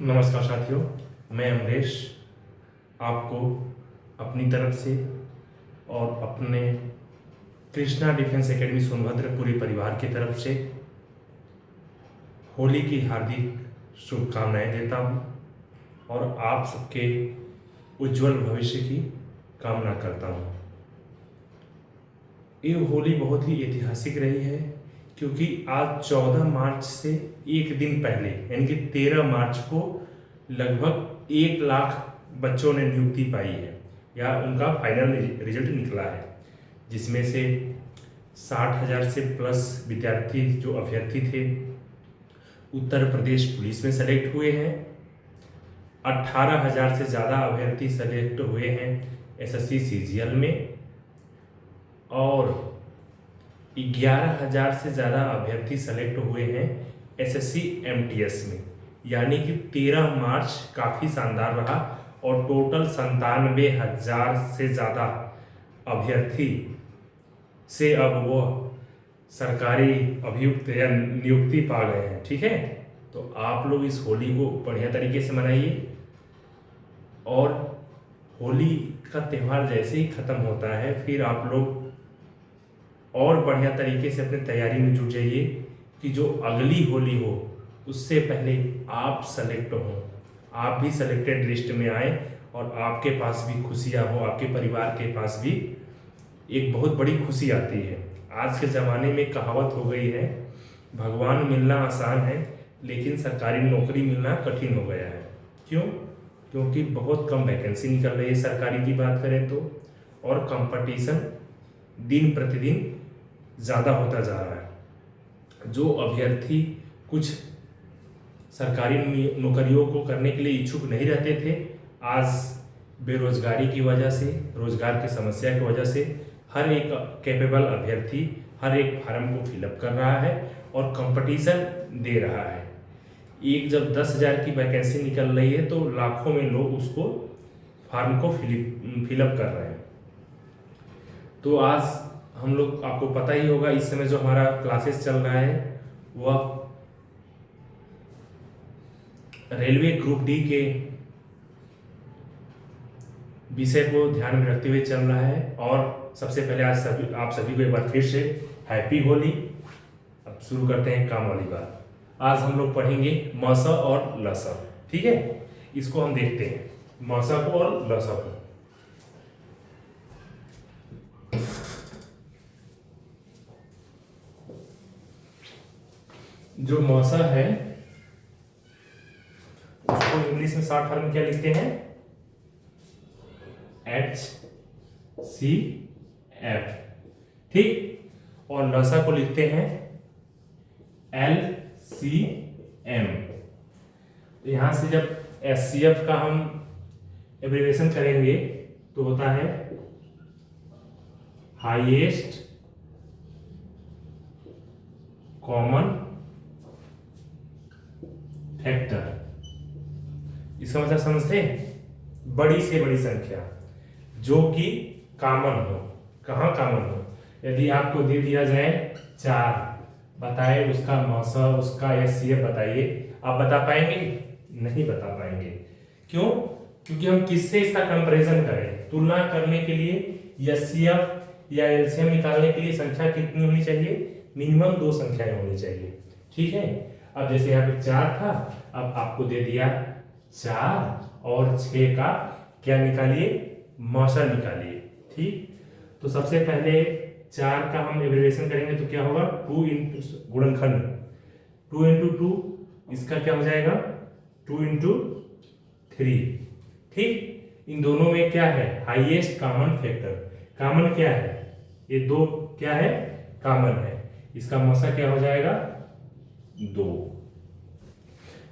नमस्कार साथियों, मैं अमरेश आपको अपनी तरफ से और अपने कृष्णा डिफेंस एकेडमी सोनभद्र पूरे परिवार की तरफ से होली की हार्दिक शुभकामनाएं देता हूं और आप सबके उज्जवल भविष्य की कामना करता हूं। ये होली बहुत ही ऐतिहासिक रही है क्योंकि आज 14 मार्च से एक दिन पहले यानी कि 13 मार्च को लगभग 1 लाख बच्चों ने नियुक्ति पाई है या उनका फाइनल रिजल्ट निकला है, जिसमें से 60,000 से प्लस विद्यार्थी जो अभ्यर्थी थे उत्तर प्रदेश पुलिस में सेलेक्ट हुए हैं। 18,000 से ज़्यादा अभ्यर्थी सेलेक्ट हुए हैं एसएससी सीजीएल में और 11,000 से ज़्यादा अभ्यर्थी सेलेक्ट हुए हैं एसएससी एमटीएस में। यानी कि 13 मार्च काफ़ी शानदार रहा और टोटल 97,000 से ज़्यादा अभ्यर्थी से अब वो सरकारी अभियुक्त या नियुक्ति पा गए हैं। ठीक है, तो आप लोग इस होली को बढ़िया तरीके से मनाइए और होली का त्यौहार जैसे ही ख़त्म होता है फिर आप लोग और बढ़िया तरीके से अपने तैयारी में जुट जाइए कि जो अगली होली हो उससे पहले आप सेलेक्ट हों, आप भी सेलेक्टेड लिस्ट में आए और आपके पास भी खुशियाँ हो, आपके परिवार के पास भी एक बहुत बड़ी खुशी आती है। आज के ज़माने में कहावत हो गई है, भगवान मिलना आसान है लेकिन सरकारी नौकरी मिलना कठिन हो गया है। क्यों? क्योंकि बहुत कम वैकेंसी निकल रही है सरकारी की बात करें तो, और कंपटीशन दिन प्रतिदिन ज़्यादा होता जा रहा है। जो अभ्यर्थी कुछ सरकारी नौकरियों को करने के लिए इच्छुक नहीं रहते थे, आज बेरोजगारी की वजह से, रोजगार की समस्या की वजह से हर एक कैपेबल अभ्यर्थी हर एक फार्म को फिलअप कर रहा है और कंपटीशन दे रहा है। एक जब 10,000 की वैकेंसी निकल रही है तो लाखों में लोग उसको फार्म को फिलअप कर रहे हैं। तो आज हम लोग, आपको पता ही होगा, इस समय जो हमारा क्लासेस चल रहा है वह रेलवे ग्रुप डी के विषय को ध्यान में रखते हुए चल रहा है। और सबसे पहले आज आप सभी को एक बार फिर से हैप्पी होली। अब शुरू करते हैं काम वाली बात। आज हम लोग पढ़ेंगे मस और लस। ठीक है, इसको हम देखते हैं, मस को और लस को। जो मौसा है उसको इंग्लिश में शॉर्ट फॉर्म क्या लिखते हैं? HCF। ठीक, और लसा को लिखते हैं LCM। तो यहां से जब HCF का हम एब्रिविएशन करेंगे तो होता है हाईएस्ट कॉमन फैक्टर। इसका मतलब समझते हैं? बड़ी से बड़ी संख्या जो कि कॉमन हो। कहाँ कॉमन हो? यदि आपको दे दिया जाए 4, बताए उसका मौसा, उसका एचसीएफ बताइए, आप बता पाएंगे? नहीं बता पाएंगे। क्यों? क्योंकि हम किससे इसका कंपैरिजन करें? तुलना करने के लिए एचसीएफ या एलसीएम निकालने के लिए संख्या कितनी होनी चाहिए? मिनिमम 2 संख्याएं होनी चाहिए। ठीक है, अब जैसे यहाँ पे 4 था, अब आपको दे दिया 4 और 6 का क्या निकालिए? मौसा निकालिए। ठीक, तो सबसे पहले 4 का हम एब्रिविएशन करेंगे तो क्या होगा? 2 इंटू गुणनखंड, 2 इंटू 2, इसका क्या हो जाएगा? 2 इंटू 3। ठीक, इन दोनों में क्या है? Highest common factor. कॉमन क्या है? ये 2 क्या है? कॉमन है। इसका मौसा क्या हो जाएगा? 2।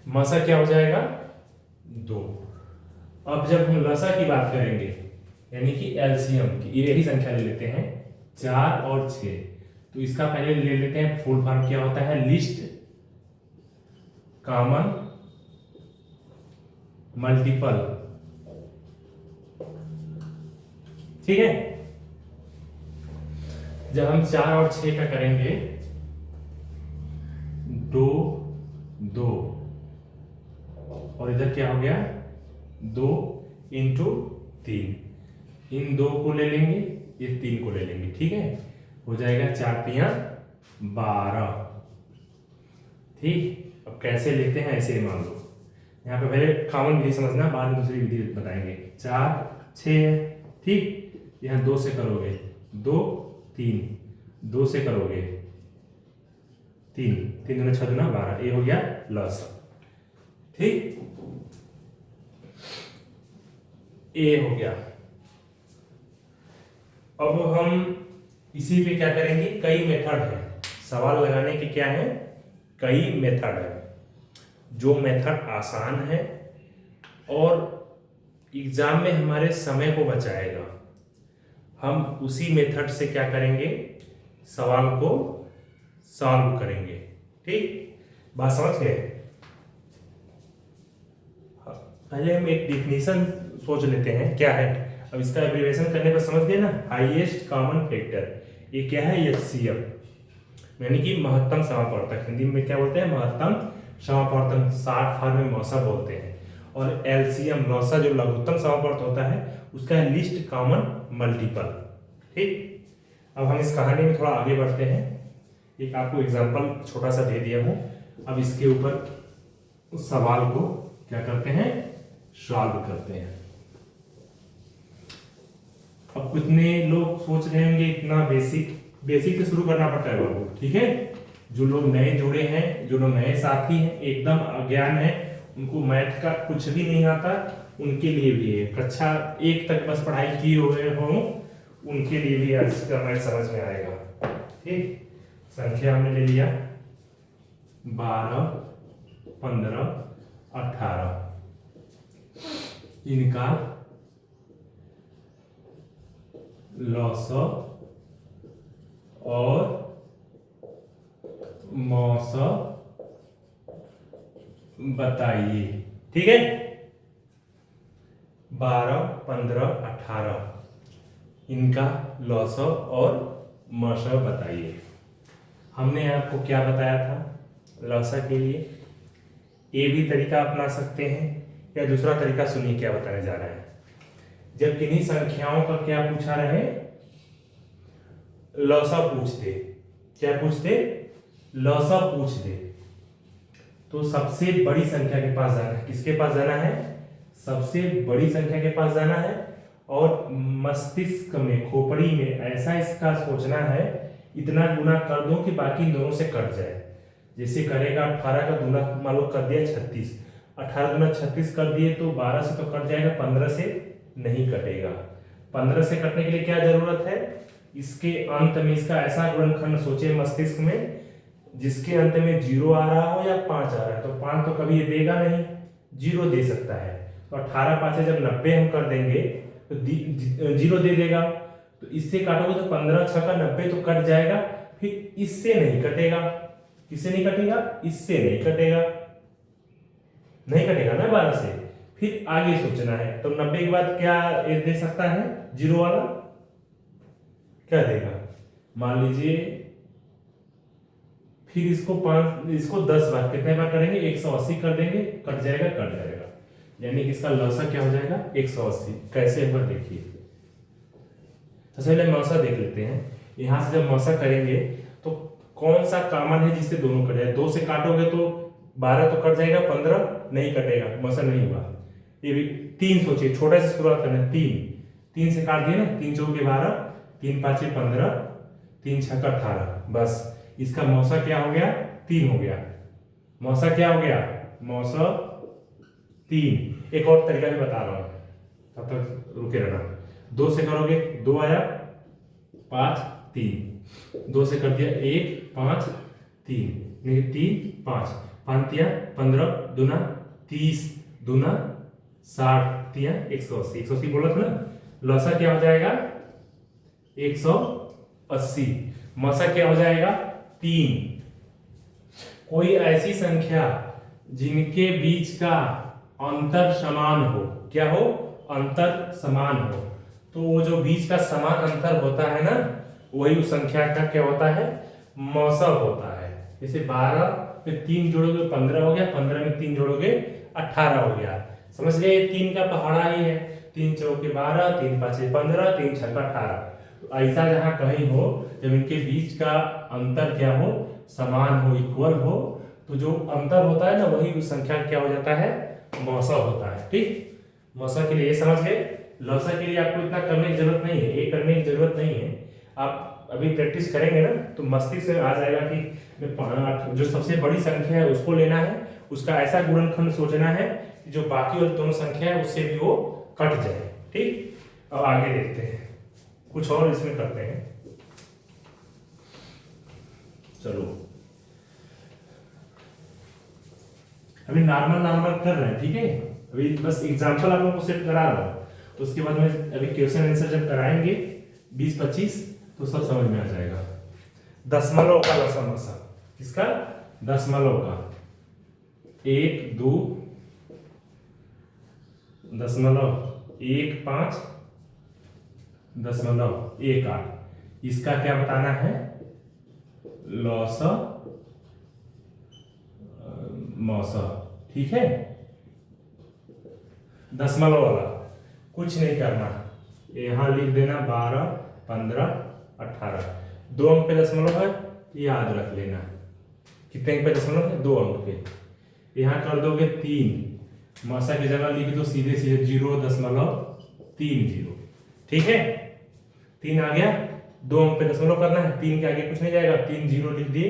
मौसा क्या हो जाएगा? 2। अब जब हम लसा की बात करेंगे यानी कि एलसीएम की, यही संख्या ले लेते हैं 4 और 6, तो इसका पहले ले लेते हैं फुल फॉर्म क्या होता है? List common multiple. ठीक है, जब हम 4 और 6 का करेंगे 2 2 और इधर क्या हो गया 2 इंटू 3, इन 2 को ले लेंगे, ये 3 को ले लेंगे, ठीक है, हो जाएगा 4 तिया 12। ठीक, अब कैसे लेते हैं ऐसे ही मान लो, यहाँ पे पहले कॉमन विधि समझना, बाद में दूसरी विधि बताएंगे। 4 6 है, ठीक, यहाँ 2 से करोगे 2 3, 2 से करोगे 3 3 दूना 6 दूना 12, ये हो गया लॉस। ठीक, ए हो गया। अब हम इसी पे क्या करेंगे, कई मेथड है सवाल लगाने के, क्या है कई मेथड है। जो मेथड आसान है और एग्जाम में हमारे समय को बचाएगा, हम उसी मेथड से क्या करेंगे, सवाल को सॉल्व करेंगे। ठीक, बात समझ गए। पहले हम एक डिफिनीशन सोच लेते हैं क्या है, अब इसका एब्रिविएशन करने पर समझ गए ना, हाईएस्ट कॉमन फैक्टर, ये क्या है HCF, यानी कि महत्तम समापवर्तक, हिंदी में क्या बोलते हैं महत्तम समापवर्तन, 60 फॉर्म में मौसा बोलते हैं। और LCM लौसा जो लघुत्तम समापवर्त होता है उसका है लीस्ट कॉमन मल्टीपल। ठीक, अब हम इस कहानी में थोड़ा आगे बढ़ते हैं, एक आपको एग्जांपल छोटा सा दे दिया हूं, अब इसके ऊपर उस सवाल को क्या करते हैं सॉल्व करते हैं। अब कितने लोग सोच रहे होंगे इतना बेसिक से शुरू करना पड़ता है बाबू, ठीक है, जो लोग नए जुड़े हैं, जो लोग नए साथी हैं, एकदम अज्ञान है, उनको मैथ का कुछ भी नहीं आता, उनके लिए भी है, कक्षा 1 तक बस पढ़ाई किए हुए हो उनके लिए भी आज का मैथ समझ में आएगा। ठीक, संख्या हमने ले लिया 12 15 18, इनका लौसा और मौसा बताइए। ठीक है, 12 15 18, इनका लौसा और मौसा बताइए। हमने आपको क्या बताया था लौसा के लिए, ये भी तरीका अपना सकते हैं या दूसरा तरीका, सुनिए क्या बताने जा रहा है। जब किन्हीं संख्याओं का क्या पूछा रहे, लौसा पूछते, क्या पूछते, लौसा पूछ दे, तो सबसे बड़ी संख्या के पास जाना है। किसके पास जाना है, सबसे बड़ी संख्या के पास जाना है, और मस्तिष्क में खोपड़ी में ऐसा इसका सोचना है, इतना गुना कर दो कि बाकी दोनों से कट जाए। जैसे करेगा 18 का गुना मान लो कर दिया 36, 18 गुना 36 कर दिए तो 12 से तो कट जाएगा, 15 से नहीं कटेगा। 15 से कटने के लिए क्या जरूरत है, इसके अंत में इसका ऐसा गुणनखंड सोचे मस्तिष्क में जिसके अंत में 0 आ रहा हो या 5 आ रहा है, तो 5 तो कभी ये देगा नहीं, 0 दे सकता है, तो 18 5 जब 90 हम कर देंगे तो 0 दे देगा, तो इससे काटोगे तो 15 6 का 90 तो कट जाएगा, फिर इससे नहीं कटेगा, किससे नहीं कटेगा, इससे नहीं कटेगा, नहीं कटेगा ना 12 से, फिर आगे सोचना है। तो 90 के बाद क्या ये दे सकता है 0 वाला, क्या देगा, मान लीजिए, फिर इसको 10 बार, कितने बार करेंगे 180 कर देंगे, कट जाएगा, यानी कि इसका लौसा क्या हो जाएगा 180। कैसे एक बार देखिए, सबसे पहले मौसा देख लेते हैं। यहां से जब मौसा करेंगे तो कौन सा कॉमन है जिससे दोनों कट जाए, 2 से काटोगे तो 12 तो कट जाएगा, 15 नहीं कटेगा, मौसा नहीं हुआ। ये भी 3 सोचिए, छोटा से शुरुआत करना है, 3 से काट दिए ना, 3 चौके 12, 3 5 15, 3 6 18, बस इसका मौसा क्या हो गया 3 हो गया। मौसा क्या हो गया, मौसा 3। एक और तरीका भी बता रहा हूं, तब तक रुके रहना। 2 से करोगे 2 आया, 5 3, 2 से कर दिया 1 5 3, 3 5 5 तिया 15, दूना 30, दूना 60, तिया 180, 180 बोला था ना, लौसा क्या हो जाएगा 180, मौसा क्या हो जाएगा 3। कोई ऐसी संख्या जिनके बीच का अंतर समान हो, क्या हो, अंतर समान हो, तो वो जो बीच का समान अंतर होता है ना, वही उस संख्या का क्या होता है, मौसा होता है। जैसे 12 में 3 जोड़ोगे 15 हो गया, 15 में 3 जोड़ोगे 18 हो गया। समझ गए, 3 का पहाड़ा ही है, 3 चौके 12, 3 पाँचे 15, 3 छक्का 18। तो ऐसा जहां कहीं हो जब इनके बीच का अंतर क्या हो, समान हो, इक्वल हो, तो जो अंतर होता है ना वही उस संख्या क्या हो जाता है, मौसा होता है। ठीक, मौसा के लिए ये समझ गए। लौसा के लिए आपको इतना करने की जरूरत नहीं है, ये करने की जरूरत नहीं है। आप अभी प्रैक्टिस करेंगे ना तो मस्तिष्क में आ जाएगा कि जो सबसे बड़ी संख्या है उसको लेना है, उसका ऐसा गुणनखंड सोचना है कि जो बाकी और दोनों संख्या है उससे भी वो कट जाए। ठीक, अब आगे देखते हैं, कुछ और इसमें करते हैं। चलो अभी नॉर्मल कर रहे हैं, ठीक है। अभी बस एग्जांपल आप लोगों को सेट करा रहा हूं, तो उसके बाद में अभी क्वेश्चन आंसर जब कराएंगे 20-25 तो सब समझ में आ जाएगा। दशमलव का लसामसा, किसका, दशमलव का, 1 2 दशमलव 1 5 दशमलव 1 8, इसका क्या बताना है, लौसा मौसा। ठीक है, दशमलव वाला कुछ नहीं करना, यहां लिख देना 12 15 18, 2 अंक पे दशमलव है, याद रख लेना। कितने अंक पे दशमलव है, 2 अंक पे। यहां कर दोगे 3, मौसा की जगह लिख दो सीधे सीधे 0.30। ठीक है, 3 आ गया, 2 अंक पे दशमलव करना है, 3 के आगे कुछ नहीं जाएगा, 3 0 लिख दिए,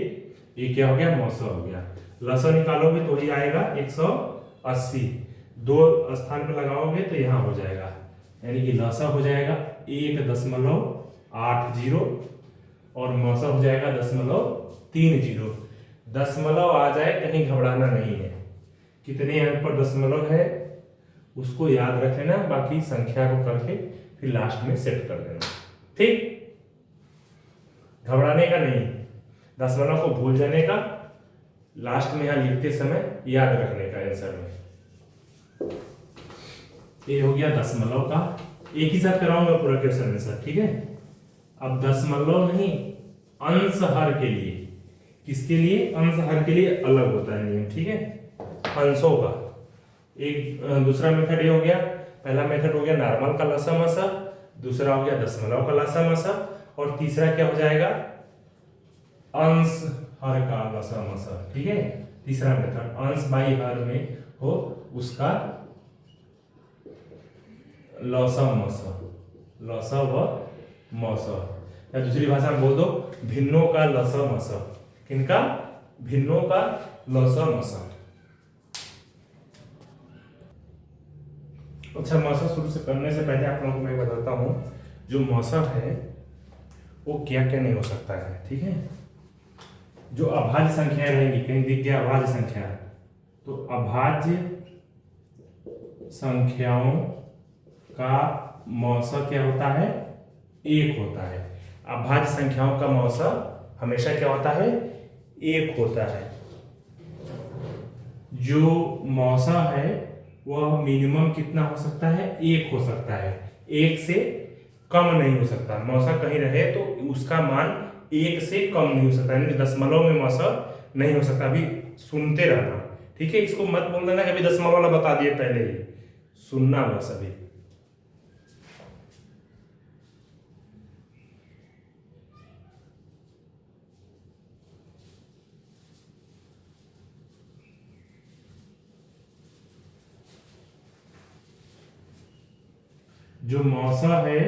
ये क्या हो गया, मौसा हो गया। लसा निकालोगे तो ही आएगा 180, 2 स्थान पे लगाओगे तो यहां हो जाएगा, यानी कि लसा हो जाएगा 1.80 और मौसा हो जाएगा 0.30। दशमलव आ जाए कहीं घबराना नहीं है, कितने अंक पर दशमलव है उसको याद रख लेना, बाकी संख्या को करके फिर लास्ट में सेट कर देना। ठीक, घबराने का नहीं, दशमलव को भूल जाने का, लास्ट में यहां लिखते समय याद रखने का आंसर में। ये हो गया दशमलव का, एक ही साथ कराऊंगा पूरा क्वेश्चन आंसर। ठीक है, अब दशमलव नहीं, अंश हर के लिए, किसके लिए, अंश हर के लिए अलग होता है नियम। ठीक है, अंशों का एक दूसरा मेथड ये हो गया, पहला मेथड हो गया नॉर्मल का लसामसा, दूसरा हो गया दशमलव का लसामसा, और तीसरा क्या हो जाएगा, अंश हर का लसामसा। ठीक है, तीसरा मेथड अंश बाई हर में हो उसका लसामसा, लसा व मौसा, या दूसरी भाषा में बोल दो भिन्नों का लसामसा। किनका, भिन्नों का लसामसा। अच्छा, मौसा शुरू से करने से पहले आप लोगों को मैं बताता हूं, जो मौसा है वो क्या क्या नहीं हो सकता है। ठीक है, जो अभाज्य संख्याएं रहेंगी, कहीं दिख गया अभाज्य संख्या, तो अभाज्य संख्याओं का मौसा क्या होता है, 1 होता है। अभाज्य संख्याओं का मौसा हमेशा क्या होता है, 1 होता है। जो मौसा है वह मिनिमम कितना हो सकता है, 1 हो सकता है, 1 से कम नहीं हो सकता। मौसा कहीं रहे तो उसका मान 1 से कम नहीं हो सकता, यानी दशमलव में मौसा नहीं हो सकता। अभी सुनते रहना, ठीक है, इसको मत बोल देना कि अभी दशमलव वाला बता दिए, पहले ही सुनना बस। अभी जो मौसा है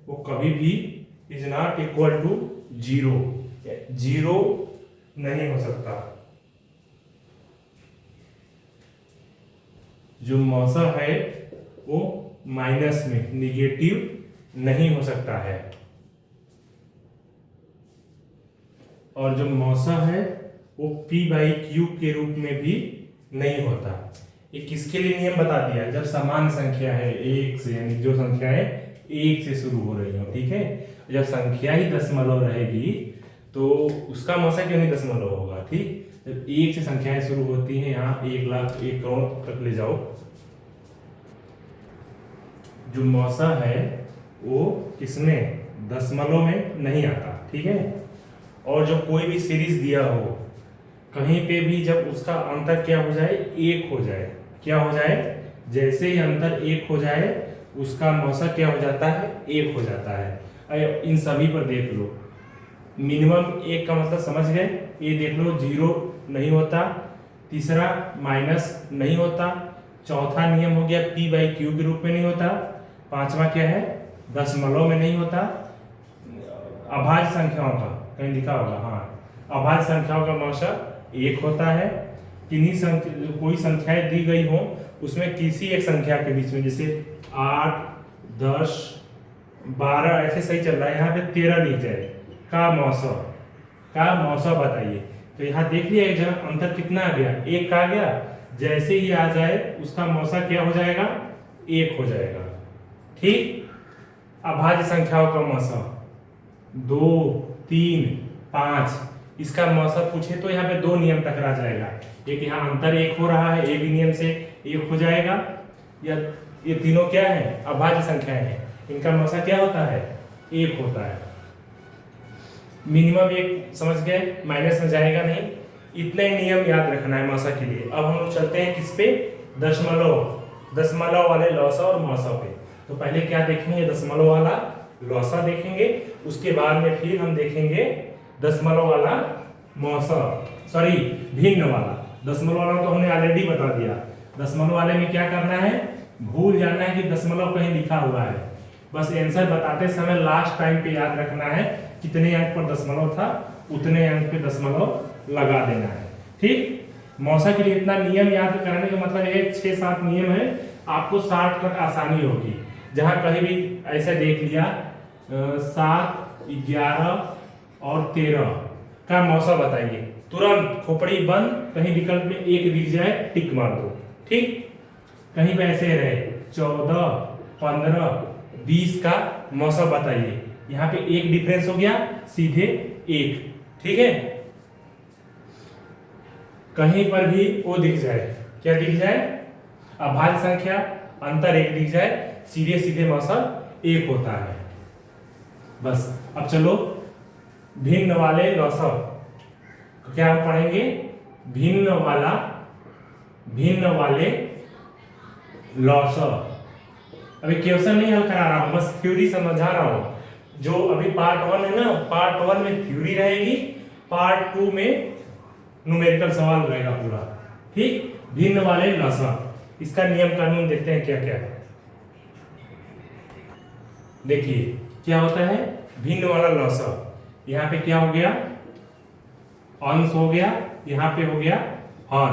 वो कभी भी इज नॉट इक्वल टू 0, 0 नहीं हो सकता। जो मौसा है वो माइनस में, निगेटिव नहीं हो सकता है। और जो मौसा है वो p/q के रूप में भी नहीं होता। ये किसके लिए नियम बता दिया, जब समान संख्या है 1 से, यानी जो संख्या है 1 से शुरू हो रही हो। ठीक है, जब संख्या ही दशमलव रहेगी तो उसका मौसा क्यों नहीं दशमलव होगा। ठीक, जब 1 से संख्याएं शुरू होती हैं, यहाँ 1 लाख 1 करोड़ तक ले जाओ, जो मौसा है वो किसमें, दशमलव में नहीं आता। ठीक है, और जो कोई भी सीरीज दिया हो कहीं पे भी जब उसका अंतर क्या हो जाए, 1 हो जाए, क्या हो जाए, जैसे ही अंतर 1 हो जाए उसका मौसा क्या हो जाता है, 1 हो जाता है। इन सभी पर देख लो, मिनिमम 1 का मतलब समझ गए, ये देख लो 0 नहीं होता, तीसरा माइनस नहीं होता, चौथा नियम हो गया p/q के रूप में नहीं होता, पांचवा क्या है, दशमलव में नहीं होता, अभाज्य संख्याओं का कहीं लिखा होगा, हाँ अभाज्य संख्याओं का मौसा 1 होता है। किन्हीं संख्या, कोई संख्याएं दी गई हो उसमें किसी एक संख्या के बीच में, जैसे 8, 10, 12 ऐसे सही चल रहा है, यहाँ पे 13 लिख जाए, का मौसा बताइए। तो यहाँ देख लिया एक जगह अंतर कितना आ गया, 1 का आ गया, जैसे ही आ जाए उसका मौसा क्या हो जाएगा, 1 हो जाएगा। ठीक, अभाज्य संख्याओं का मौसा 2, 3, 5, इसका मौसा पूछे तो यहाँ पे 2 नियम टकरा जाएगा, एक यहाँ अंतर 1 हो रहा है, एक नियम से 1 हो जाएगा, या ये तीनों क्या है, अभाज्य संख्याएं हैं, इनका मौसा क्या होता है, 1 होता है। मिनिमम 1 समझ गए, माइनस में जाएगा नहीं, इतने नियम याद रखना है मौसा के लिए। अब हम लोग चलते हैं किस पे, दशमलव वाले लौसा और मौसा पे। तो पहले क्या देखेंगे, दशमलव वाला लौसा देखेंगे, उसके बाद में फिर हम देखेंगे दशमलव वाला मौसा, सॉरी भिन्न वाला। दशमलव वाला तो हमने ऑलरेडी बता दिया, दशमलव वाले में क्या करना है, भूल जाना है कि दशमलव कहीं लिखा हुआ है, बस आंसर बताते समय लास्ट टाइम पे याद रखना है कितने अंक पर दशमलव था, उतने अंक पे दशमलव लगा देना है। ठीक, मौसा के लिए इतना नियम याद करने का मतलब है 6-7 नियम है, आपको शॉर्टकट आसानी होगी। जहां कहीं भी ऐसे देख लिया 7, 11 और 13 का मौसा बताइए, तुरंत खोपड़ी बंद, कहीं विकल्प में 1 दिख जाए टिक मार दो। ठीक, कहीं पे ऐसे रहे 14, 15, 20 का मौसा बताइए, यहाँ पे 1 डिफरेंस हो गया, सीधे 1। ठीक है, कहीं पर भी वो दिख जाए, क्या दिख जाए, अभाज्य संख्या अंतर 1 दिख जाए, सीधे सीधे मौसा 1 होता है। बस अब चलो भिन्न वाले लौसा, क्या हम पढ़ेंगे, भिन्न वाले लौसा। अभी क्वेश्चन नहीं हल करा रहा हूं, बस थ्योरी समझा रहा हूं। जो अभी पार्ट 1 है ना, पार्ट 1 में थ्योरी रहेगी, पार्ट 2 में न्यूमेरिकल सवाल रहेगा पूरा। ठीक, भिन्न वाले लौसा, इसका नियम कानून देखते हैं क्या क्या है। देखिए क्या होता है भिन्न वाला लौसा, यहाँ पे क्या हो गया, अंश हो गया, यहाँ पे हो गया हर।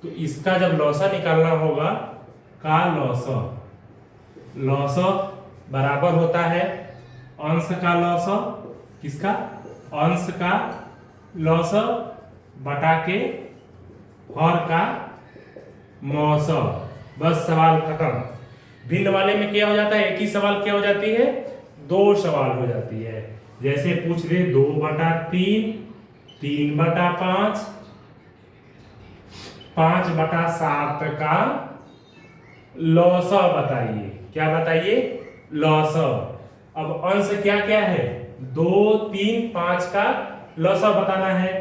तो इसका जब लौसा निकालना होगा, का लौसा बराबर होता है अंश का लौसा, किसका, अंश का लौसा बटा के हर का मौसा। बस सवाल खत्म। भिन्न वाले में क्या हो जाता है, एक ही सवाल क्या हो जाती है, 2 सवाल हो जाती है। जैसे पूछ ले 2/3, 3/5, 5/7 का लौसा बताइए। क्या बताइए, लौसा। अब अंश क्या क्या है, 2, 3, 5 का लौसा बताना है,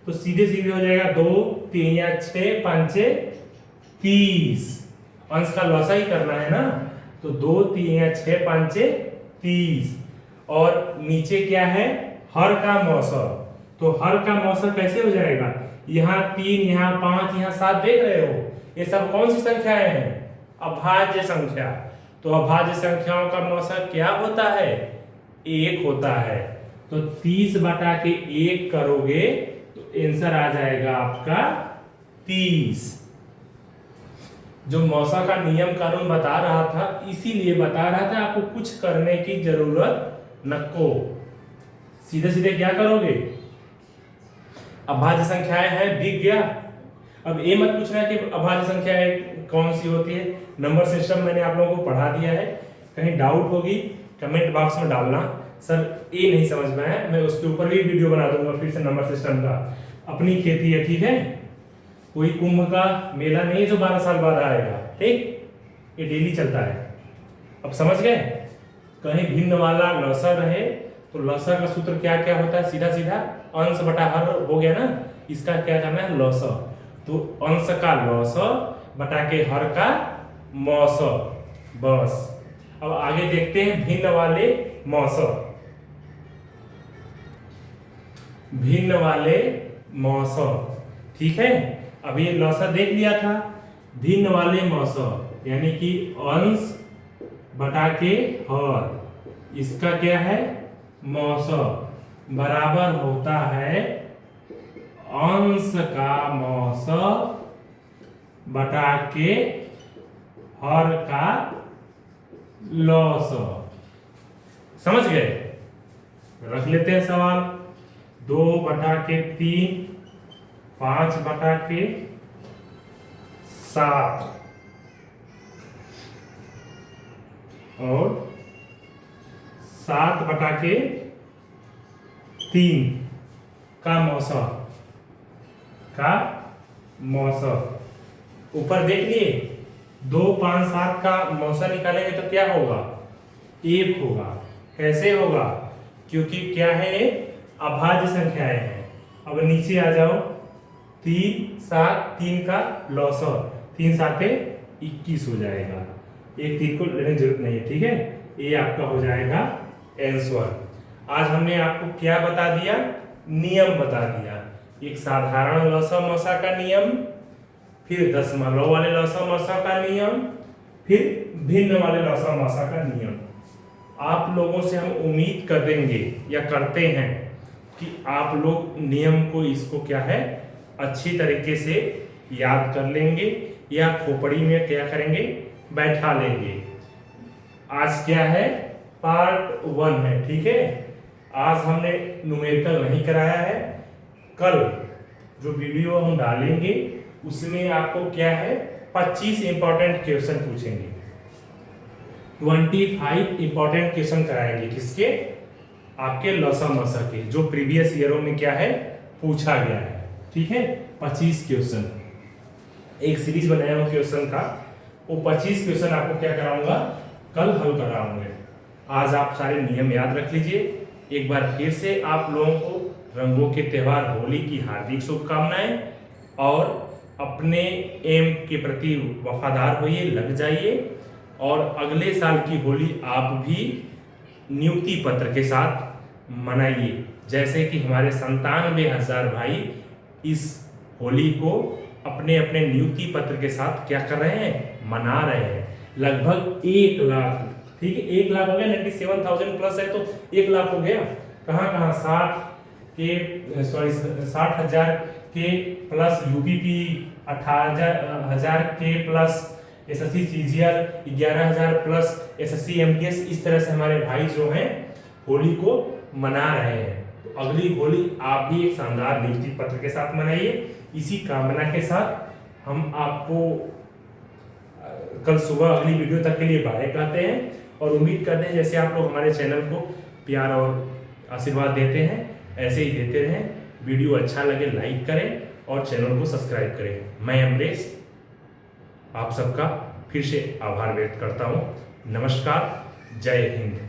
तो सीधे सीधे हो जाएगा 2, 3 या 6, 5, 30। अंश का लौसा ही करना है ना, तो 2, 3 या 6, 5, 30। और नीचे क्या है, हर का मौसा। तो हर का मौसा कैसे हो जाएगा, यहाँ 3, यहाँ 5, यहाँ 7 देख रहे हो, ये सब कौन सी संख्याएं हैं, अभाज्य संख्या। तो अभाज्य संख्याओं का मौसा क्या होता है, 1 होता है। तो 30/1 करोगे तो आंसर आ जाएगा आपका 30। जो मौसा का नियम कानून बता रहा था, इसीलिए बता रहा था आपको कुछ करने की जरूरत नको, सीधे सीधे क्या करोगे, अभाज्य संख्याएं हैं दिख गया। अब ये मत पूछना कि अभाज्य संख्याएं कौन सी होती है, नंबर सिस्टम मैंने आप लोगों को पढ़ा दिया है, कहीं डाउट होगी कमेंट बॉक्स में डालना, सर ये नहीं समझ में आया, मैं उसके ऊपर भी वीडियो बना दूंगा फिर से नंबर सिस्टम का। अपनी खेती है, ठीक है, कोई कुंभ का मेला नहीं है जो 12 साल बाद आएगा, ठीक, ये डेली चलता है। अब समझ गए, कहीं भिन्न वाला लौसा रहे तो लौसा का सूत्र क्या क्या होता है, सीधा सीधा अंश बटा हर हो गया ना, इसका क्या करना है, लौसा। तो अंश का लौसा बटा के हर का मौस। बस अब आगे देखते हैं भिन्न वाले मौस। भिन्न वाले मौस, ठीक है। अब ये लौसा देख लिया था। भिन्न वाले मौस यानी कि अंश बटा के हर, इसका क्या है मौस बराबर होता है अंश का मौस बटा के हर का लॉस। समझ गए? रख लेते हैं सवाल। 2 बटा के 3, 5 बटा के 7 और 7 बटा के 3 का मौसा ऊपर देख लिए। 2, 5, 7 का मौसा निकालेंगे तो क्या होगा 1 होगा। कैसे होगा? क्योंकि क्या है ये अभाज्य संख्याएं हैं। अब नीचे आ जाओ। 3, 7, 3 का लौसा, 3 7 21 हो जाएगा। एक 3 को लेने की जरूरत नहीं है, ठीक है। ये आपका हो जाएगा आंसर। आज हमने आपको क्या बता दिया? नियम बता दिया। एक साधारण लौसा मौसा का नियम, फिर दशमलव वाले लौसा मौसा का नियम, फिर भिन्न वाले लौसा मौसा का नियम। आप लोगों से हम उम्मीद करेंगे या करते हैं कि आप लोग नियम को इसको क्या है अच्छी तरीके से याद कर लेंगे या खोपड़ी में क्या करेंगे बैठा लेंगे। आज क्या है पार्ट 1 है, ठीक है। आज हमने न्यूमेरिकल नहीं कराया है। कल जो वीडियो हम डालेंगे उसमें आपको क्या है 25 इंपॉर्टेंट क्वेश्चन पूछेंगे। 25 इंपॉर्टेंट क्वेश्चन कराएंगे किसके? आपके लौसा मौसा के, जो प्रीवियस ईयरों में क्या है पूछा गया है, ठीक है। 25 क्वेश्चन, एक सीरीज बनाया हूं क्वेश्चन का। वो 25 क्वेश्चन आपको क्या कराऊंगा कल हल कराऊंगे। आज आप सारे नियम याद रख लीजिए। एक बार फिर से आप लोगों को रंगों के त्योहार होली की हार्दिक शुभकामनाएं, और अपने एम के प्रति वफादार होइए, लग जाइए, और अगले साल की होली आप भी नियुक्ति पत्र के साथ मनाइए। जैसे कि हमारे 97,000 भाई इस होली को अपने अपने नियुक्ति पत्र के साथ क्या कर रहे हैं मना रहे हैं। लगभग 1 लाख, ठीक है 1 लाख हो गया। 97,000 प्लस है तो 1 लाख हो गया। कहाँ कहाँ 60,000 के प्लस यूपीपी, 18,000 के plus SSC CGL, 11,000 plus SSC MTS. इस तरह से हमारे भाई जो हैं होली को मना रहे हैं। तो अगली होली आप भी एक शानदार नियुक्ति पत्र के साथ मनाइए। इसी कामना के साथ हम आपको कल सुबह अगली वीडियो तक के लिए बाय कहते हैं, और उम्मीद करते हैं जैसे आप लोग हमारे चैनल को प्यार और आशीर्वाद देते हैं ऐसे ही देते रहें। वीडियो अच्छा लगे लाइक करें और चैनल को सब्सक्राइब करें। मैं अमरेश आप सबका फिर से आभार व्यक्त करता हूं। नमस्कार, जय हिंद।